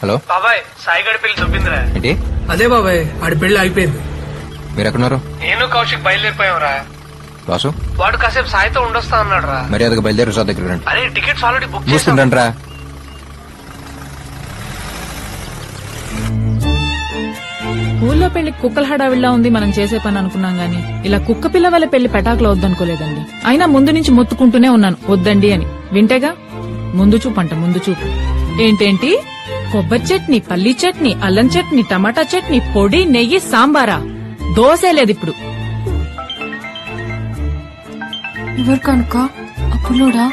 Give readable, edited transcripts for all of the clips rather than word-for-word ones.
Hello బాబాయ్ సాయి గడి పెళ్లి దొబ్బిందిరా. ఏంటి? అదే బాబాయ్ ఆడి పెళ్లి అయిపోయింది. మీరు ఎక్కడున్నారు? నేను కౌశిక్ బయలుదేరిపోయావురా. వాసు వాడు కాసేపు సాయితో ఉండొస్తా అన్నాడు రా. మర్యాదగా బయలుదేరి రిసార్ట్ దగ్గర రండి. అరే టికెట్స్ ఆల్రెడీ బుక్ చేసాం. చూస్తుండండి రా. ఊళ్ళో పెళ్లి కుక్కల హడావిడిలా ఉంది మనం చేసే పని అనుకున్నాం గాని ఇలా కుక్క పిల్ల వల్ల పెళ్లి పెటాకులో వద్దనుకోలేదండి. అయినా ముందు నుంచి మొత్తుకుంటూనే ఉన్నాను వద్దండి అని. వింటేగా ముందు చూపు అంట ముందు చూపు. ఏంటేంటి కొబ్బరి చట్నీ, పల్లీ చట్నీ, అల్లం చట్నీ, టమాటా చట్నీ, పొడి, నెయ్యి, సాంబారా? దోశే లేదు ఇప్పుడు. ఎవరు కనుక అప్పులోడా?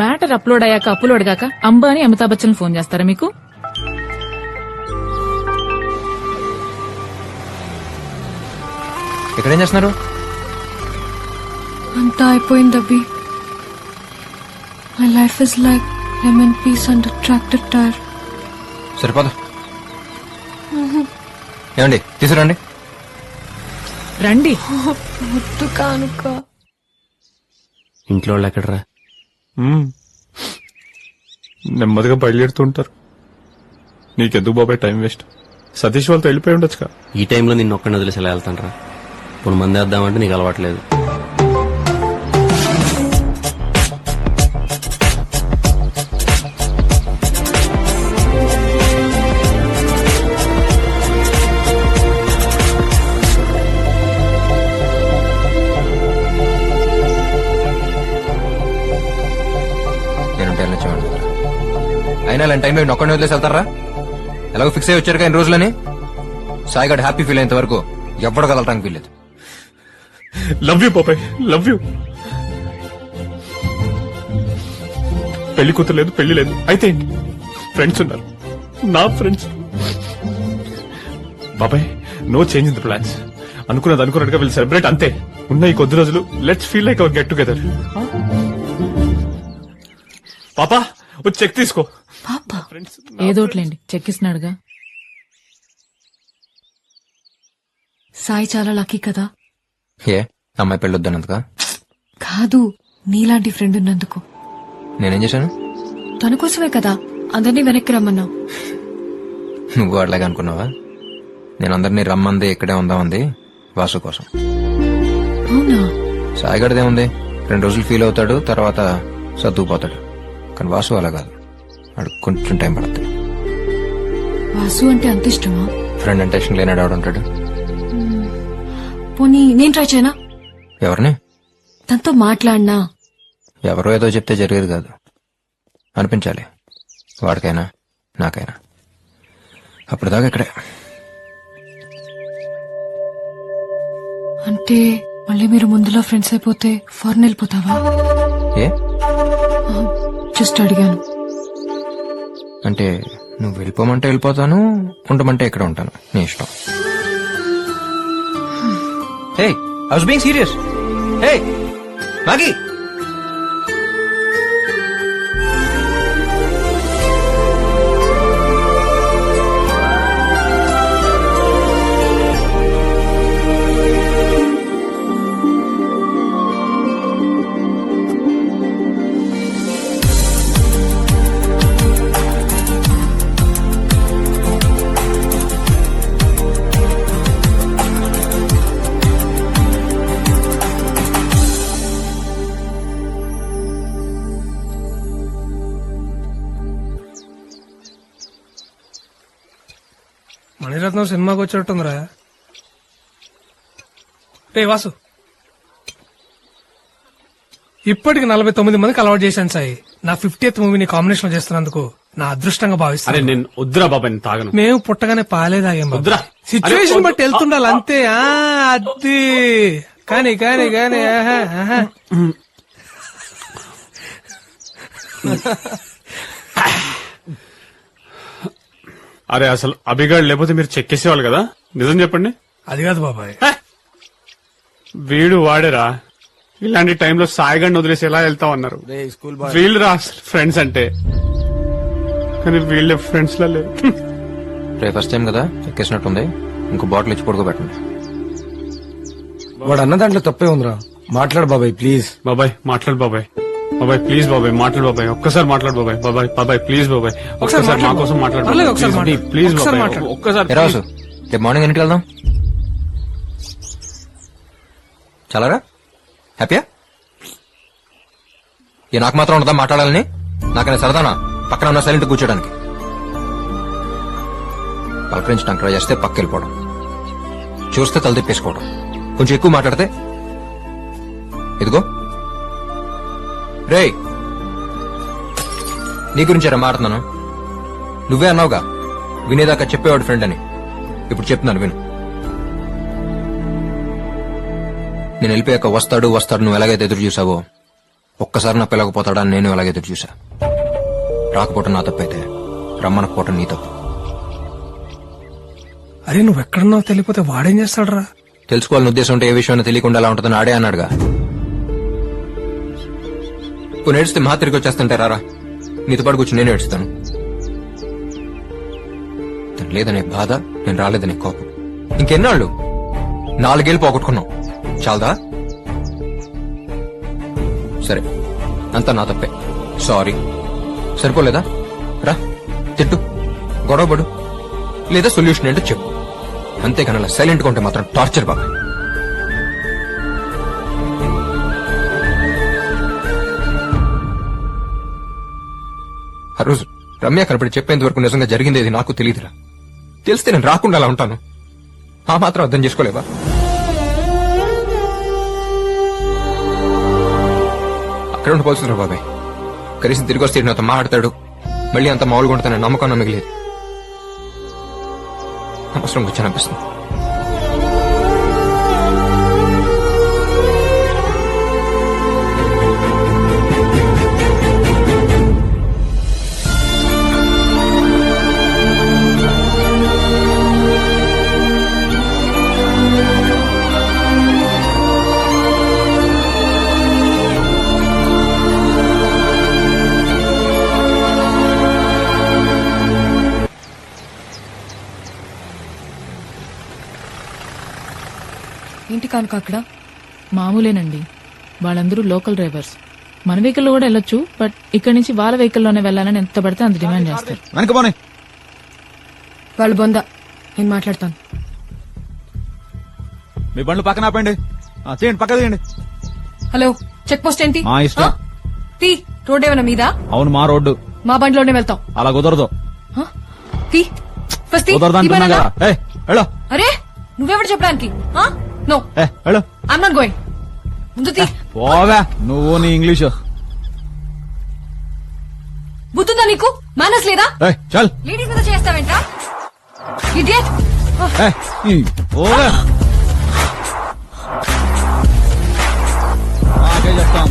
మ్యాటర్ అప్లోడ్ అయ్యాక అప్లోడ్ గాక అంబానీ అమితాబ్ బచ్చన్ ఫోన్ చేస్తారా మీకు? ఎక్కడేం చేస్తున్నారు? అంతా అయిపోయింది అబ్బి. My life is like lemon piece under tractor tyre. సరిపోదా? ఏమండి తీసుకురండి. రండి. ముద్దు కానుక. ఇంట్లో వాళ్ళు ఎక్కడరా? నెమ్మదిగా బయలుదేరుతుంటారు. నీకెందుకు బాబాయ్ టైం వేస్ట్? సతీష్ వాళ్ళతో వెళ్ళిపోయి ఉండొచ్చుగా. ఈ టైంలో నిన్ను ఒక్కడిని వదిలేసి ఎలా వెళ్తాను రా? ఇప్పుడు మంది వేద్దామంటే నీకు అలవాట్లేదు. అయినా ఇలాంటి టైంలో నొక్కడిని వదిలేసి వెళ్తారా? ఎలాగో ఫిక్స్ అయ్యి వచ్చారు కానీ రోజులని. సాయిగడ్ హ్యాపీ ఫీల్ అయినంత వరకు ఎప్పుడు కదలటానికి వీల్లేదు. లవ్ యూ బాబాయ్, లవ్ యూ. పెళ్లి కూతురు లేదు, పెళ్లి లేదు, అయితే ఏంటి? ఫ్రెండ్స్ ఉన్నారు, నా ఫ్రెండ్స్. బాబాయ్ no change in the plans. అనుకున్నది అనుకున్నట్టుగా వీళ్ళు సెలబ్రేట్ అంతే. ఉన్న ఈ కొద్ది రోజులు let's feel like our get together. పాపా వచ్చి చెక్ తీసుకో. ఏదోట్లేండి చెక్కిస్తున్నాడుగా. సాయి చాలా లక్కీ కదా. ఏ అమ్మాయి పెళ్ళొద్దన్నందుక? కాదు, నీలాంటి ఫ్రెండ్ ఉన్నందుకు. నేనేం చేశాను? తన కోసమే కదా అందరినీ వెనక్కి రమ్మన్నావు. నువ్వు అట్లాగే అనుకున్నావా? నేను అందరినీ రమ్మంది ఇక్కడే ఉందామంది వాసు కోసం. అవునా? సాయిగడదేముంది, 2 రోజులు ఫీల్ అవుతాడు, తర్వాత సర్దుకుపోతాడు. కానీ వాసు అలా కాదు, వాడు కొంచెం టైం పడుతుంది. వాసు అంటే అంత ఇష్టమా? ఫ్రెండ్ అంటే ఇష్టం లేనాడు ఆడు ఉంటాడు. పోనీ నేను ట్రై చేయనా? ఎవరిని? తనతో మాట్లాడినా. ఎవరో ఏదో చెప్తే జరిగేది కాదు, అనిపించాలి వాడికైనా నాకైనా. అప్పుడు దాకా ఇక్కడే. అంటే మళ్ళీ మీరు ముందులో ఫ్రెండ్స్ అయిపోతే ఫారెన్ వెళ్ళిపోతావా? ఏ జస్ట్ అడిగాను. అంటే నువ్వు వెళ్ళిపోమంటే వెళ్ళిపోతాను, ఉండమంటే ఇక్కడ ఉంటాను, నీ ఇష్టం. Hey I was being serious. Hey మాగి. మణిరత్నం సినిమాకి వచ్చేట్టుందిరా. రే వాసు, ఇప్పటికి 49 మందికి అలవాటు చేశాను సాయి. నా 50th మూవీని కాంబినేషన్ లో చేస్తున్నందుకు నా అదృష్టంగా అరే భావిస్తాను. నేను వద్దురా బాబాయ్, నేను తాగను. మేము పుట్టగానే పాలే తాగాం బాబు. వద్దురా. సిచ్యువేషన్ అరే, బట్టి వెళ్తుండాలి అంతే. అది కానీ కానీ కానీ ఆహా, ఆహా. అరే అసలు అభిగాడు లేకపోతే మీరు చెక్కేసేవాళ్ళు కదా, నిజం చెప్పండి. అది కాదు బాబాయ్, వీడు వాడేరా. ఇలాంటి టైంలో సాయిగాడిని వదిలేసి ఎలా వెళ్తావు అన్నారు. వీళ్ళు రా ఫ్రెండ్స్ అంటే, కానీ వీళ్ళే ఫ్రెండ్స్ లా లేరు. రేపు ఫస్ట్ టైం కదా ఎక్కేసినట్టుంది, ఇంకో బాటిల్ ఇచ్చి పడుకోబెట్టండి. వాడు అన్న దాంట్లో తప్పే ఉందిరా. మాట్లాడు బాబాయ్ ప్లీజ్. బాబాయ్ మాట్లాడు బాబాయ్. బాబాయ్ ప్లీజ్ బాబాయ్ మాట్లాడు బాబాయ్, ఒక్కసారి మాట్లాడు బాబాయ్. బాబాయ్ బాబాయ్ ప్లీజ్ బాబాయ్, ఒక్కసారి మా కోసం మాట్లాడు. పర్లేదు, ఒకసారి మాట్లాడు. ప్లీజ్ ఒకసారి బాబాయ్, మాట్లాడు. ఒక్కసారి ఏ రాసు రేపు మార్నింగ్ ఎన్నికలు వెళ్దాం? చాలారా హ్యాపీయా? ఏ నాకు మాత్రం ఉండదా మాట్లాడాలని? నాకనే సరదానా పక్కన ఉన్న సైలెంట్ కూర్చోడానికి? పలకరించడానికి ట్రై చేస్తే పక్క వెళ్ళిపోవడం, చూస్తే తల తిప్పేసుకోవడం, కొంచెం ఎక్కువ మాట్లాడితే ఇదిగో రేయ్ నీ గురించారా మాట్లాడుతున్నాను. నువ్వే అన్నావుగా వినేదాకా చెప్పేవాడు ఫ్రెండ్ అని. ఇప్పుడు చెప్తున్నాను విను. నేను వెళ్ళిపోయాక వస్తాడు నువ్వు ఎలాగైతే ఎదురు చూసావో ఒక్కసారి నా పిల్లకపోతాడా అని నేను ఎలాగైతే ఎదురు చూసా. రాకపోవటం నా తప్పైతే రమ్మనకపోవటం నీ తప్పు. అరే నువ్వు ఎక్కడున్నావు తెలియపోతే వాడేం చేస్తాడరా? తెలుసుకోవాలని ఉద్దేశం ఉంటే ఏ విషయం తెలియకుండా అలా ఉంటుందని ఆడే అన్నాడుగా. ఇప్పుడు నేడిస్తే మా తిరిగి వచ్చేస్తుంటే రారా, నీతో పాటు కూర్చొని నేను ఏడుస్తాను. తను లేదనే బాధ, నేను రాలేదనే కోపం. ఇంకెన్నాళ్ళు? 4 ఏళ్ళు పోగొట్టుకున్నాం, చాలదా? సరే అంతా నా తప్పే, సారీ. సరిపోలేదా? రా తిట్టు, గొడవపడు, లేదా సొల్యూషన్ ఏంటో చెప్పు. అంతేకాని అలా సైలెంట్గా ఉంటే మాత్రం టార్చర్ బాబా. ఆ రోజు రమ్య కనపడి చెప్పేంత వరకు నిజంగా జరిగింది నాకు తెలియదురా. తెలిస్తే నేను రాకుండా అలా ఉంటాను. ఆ మాత్రం అర్థం చేసుకోలేవా? అక్కడ ఉండిపోతుందిరా బాబాయ్. కనీసం తిరిగి వస్తే నాతో మాట్లాడతాడు, మళ్ళీ అంత మామూలుగా ఉంటానని నమ్మకం మిగిలేదు. అవసరం వచ్చి అనిపిస్తుంది. ఏంటి కానుక అక్కడ? మామూలేనండి, వాళ్ళందరూ లోకల్ డ్రైవర్స్. మన వెహికల్లో కూడా వెళ్ళొచ్చు, బట్ ఇక్కడి నుంచి వాళ్ళ వెహికల్లోనే వెళ్ళాలని ఎంత పడితే అంత డిమాండ్ చేస్తారు. వాళ్ళు బొంద, నేను మాట్లాడతాను. మీ బండ్లు పక్కన ఆపండి. తీయండి, పక్క తీయండి. హలో, చెక్ పోస్ట్ ఏంటి? మా ఇష్టం. తీ, రోడ్ ఏమైనా మీద? అవును, మా రోడ్డు. మా బండిలోనే వెళ్తాం. అలా కుదరదు. తీ, ఫస్ట్ తీ. కుదరదు అంటున్నా తీయమన్నా? కదా. వెళ్ళు. అరే నువ్వెవరు చెప్పడానికి? నో, వెళ్ళు. I'm not going. ముందు తీ. పోవా నువ్వు నీ ఇంగ్లీషు. బుద్ధుందా నీకు? మేనర్స్ లేదా? చల్. లేడీస్ మీద చేస్తావేంట్రా? ఇడియట్. పోవా. మాకే చెప్తాం.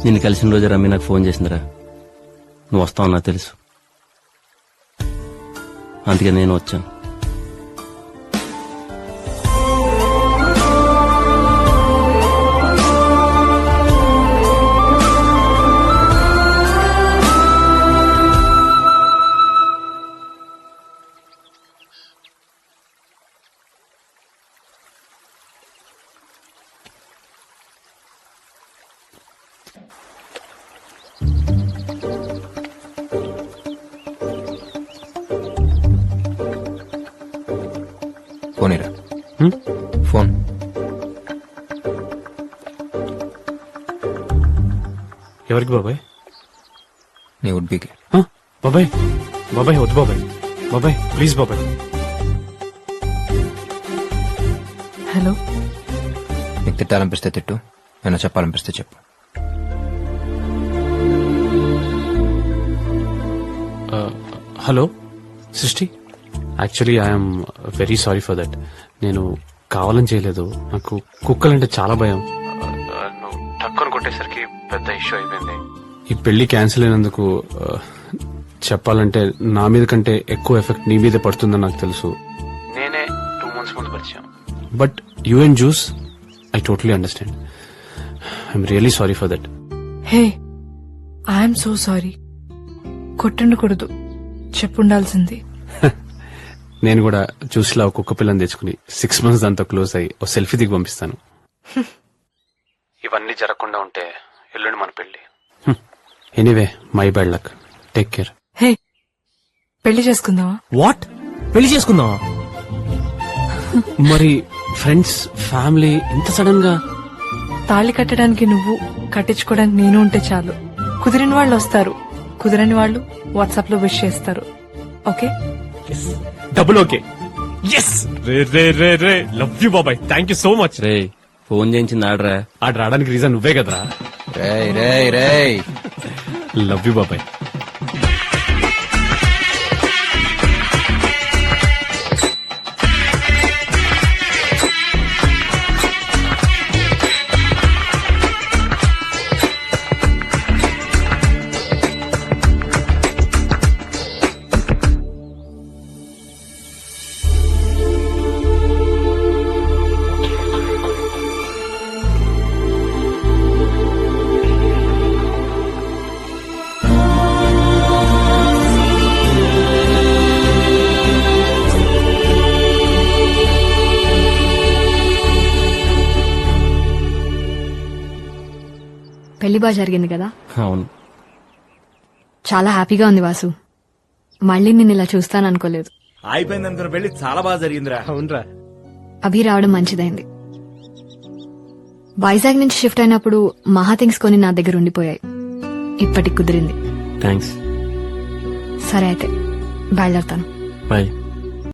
నిన్ను కలిసిన రోజు రమ్మి నాకు ఫోన్ చేసిందిరా. నువ్వు వస్తావు నాకు తెలుసు, అందుకే నేను వచ్చాను. ఫోన్ ఎవరికి బాబాయ్? నీ వుడ్ బీకి. బాబాయ్ బాబాయ్ వద్దు బాబాయ్. బాబాయ్ ప్లీజ్ బాబాయ్. హలో, నీకు తిట్టాలనిపిస్తే తిట్టు, అయినా చెప్పాలనిపిస్తే చెప్పు. హలో సృష్టి, actually I'm very sorry for that. నేను కావాలని చేయలేదు. నాకు కుక్కలంటే చాలా భయం. నువ్వు టక్కుని కొట్టేసరికి పెద్ద ఇష్యూ అయిపోయింది. ఈ పెళ్లి క్యాన్సిల్ అయినందుకు చెప్పాలంటే నా మీద కంటే ఎక్కువ ఎఫెక్ట్ నీ మీదే పడుతుందని నాకు తెలుసు. నేనే 2 months ముందు పరిచయం. బట్ యూ అండ్ జ్యూస్ I totally understand. I'm really sorry for that. Hey, I'm so sorry. కొట్టుండకూడదు, చెప్పుండాల్సింది. నేను కూడా జ్యూస్లా ఒక కుక్క పిల్లని తెచ్చుకుని 6 months దాంతో క్లోజ్ అయ్యి ఓ సెల్ఫీ దిగి పంపిస్తాను. ఇవన్నీ జరగకుండా ఉంటే ఎల్లుండి మన పెళ్లి. Anyway, my bad luck. Take care. Hey, పెళ్లి చేసుకుందావా? వాట్? పెళ్లి చేసుకుందామా? మరి ఫ్రెండ్స్, ఫ్యామిలీ ఇంత సడన్ గా? తాళి కట్టడానికి నువ్వు, కట్టించుకోవడానికి నేను ఉంటే చాలు. కుదిరిన వాళ్ళు వస్తారు, కుదరని వాళ్ళు వాట్సాప్ లో విష్ చేస్తారు. ఓకే? Double okay. ఎస్. రే రే రే రే, లవ్ యూ బాబాయ్. Thank you so much. రే ఫోన్ చేయించింది ఆడరా. ఆడ రావడానికి రీజన్ నువ్వే కదరా. రేయ్ రేయ్ రేయ్, లవ్ యూ బాబాయ్. పెళ్లి బాగా జరిగింది కదా? అవును. చాలా హ్యాపీగా ఉంది వాసు. మళ్ళీ నేను ఇలా చూస్తాననుకోలేదు. అయిపోయింది అనుకున్న పెళ్లి చాలా బాగా జరిగిందిరా. అవునరా. అభి రావడం మంచిదైంది. వైజాగ్ నుంచి షిఫ్ట్ అయినప్పుడు మహా థింగ్స్ కొని నా దగ్గర ఉండిపోయాయి. ఇప్పటికి కుదిరింది. థ్యాంక్స్. సరే అయితే బయలుదేరతాను. బాయ్.